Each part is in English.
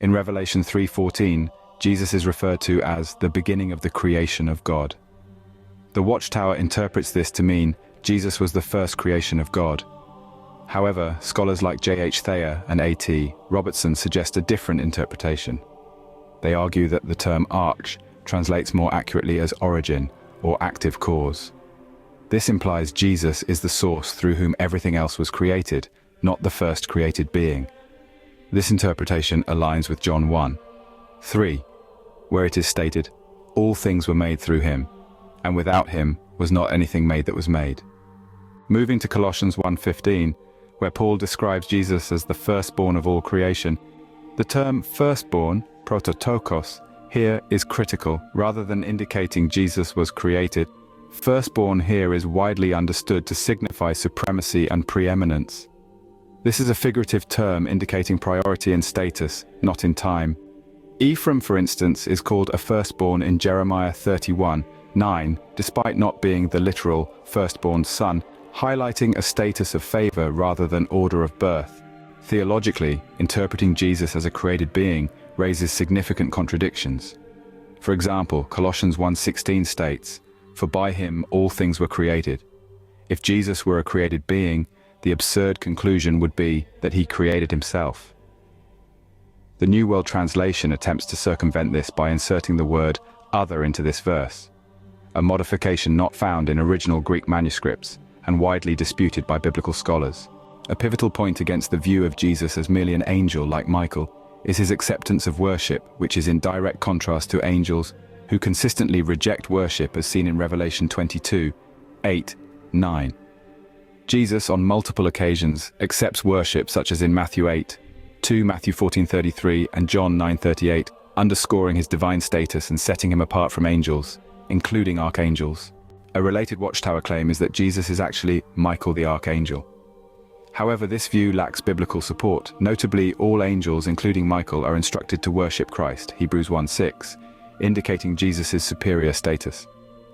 In Revelation 3:14, Jesus is referred to as the beginning of the creation of God. The Watchtower interprets this to mean Jesus was the first creation of God. However, scholars like J.H. Thayer and A.T. Robertson suggest a different interpretation. They argue that the term arch translates more accurately as origin or active cause. This implies Jesus is the source through whom everything else was created, not the first created being. This interpretation aligns with John 1:3, where it is stated, "All things were made through him, and without him was not anything made that was made." Moving to Colossians 1:15, where Paul describes Jesus as the firstborn of all creation, the term firstborn, prototokos, here is critical. Rather than indicating Jesus was created, firstborn here is widely understood to signify supremacy and preeminence. This is a figurative term indicating priority in status, not in time. Ephraim, for instance, is called a firstborn in Jeremiah 31:9, despite not being the literal firstborn son, highlighting a status of favor rather than order of birth. Theologically, interpreting Jesus as a created being raises significant contradictions. For example, Colossians 1:16 states, "For by him all things were created." If Jesus were a created being, the absurd conclusion would be that he created himself. The New World Translation attempts to circumvent this by inserting the word "other" into this verse, a modification not found in original Greek manuscripts and widely disputed by biblical scholars. A pivotal point against the view of Jesus as merely an angel like Michael is his acceptance of worship, which is in direct contrast to angels who consistently reject worship, as seen in Revelation 22:8-9. Jesus on multiple occasions accepts worship, such as in Matthew 8:2, Matthew 14:33 and John 9:38, underscoring his divine status and setting him apart from angels, including archangels. A related Watchtower claim is that Jesus is actually Michael the archangel. However, this view lacks biblical support. Notably, all angels, including Michael, are instructed to worship Christ, Hebrews 1:6, indicating Jesus' superior status.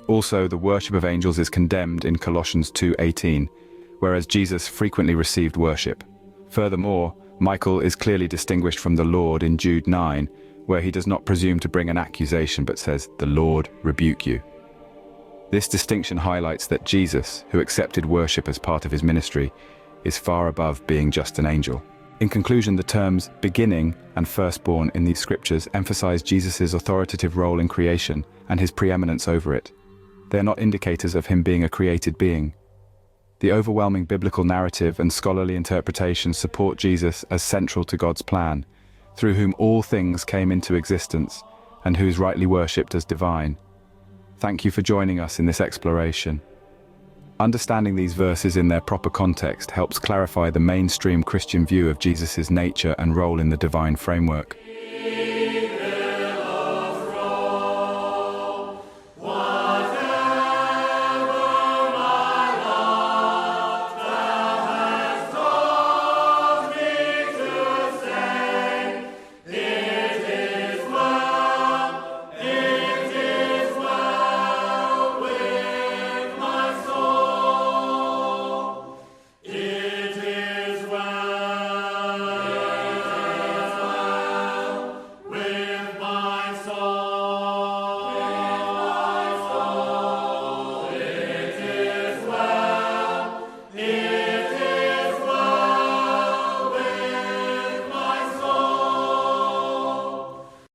Also, the worship of angels is condemned in Colossians 2:18, whereas Jesus frequently received worship. Furthermore, Michael is clearly distinguished from the Lord in Jude 9, where he does not presume to bring an accusation but says, "The Lord rebuke you." This distinction highlights that Jesus, who accepted worship as part of his ministry, is far above being just an angel. In conclusion, the terms beginning and firstborn in these scriptures emphasize Jesus' authoritative role in creation and his preeminence over it. They are not indicators of him being a created being. The overwhelming biblical narrative and scholarly interpretations support Jesus as central to God's plan, through whom all things came into existence and who is rightly worshipped as divine. Thank you for joining us in this exploration. Understanding these verses in their proper context helps clarify the mainstream Christian view of Jesus' nature and role in the divine framework.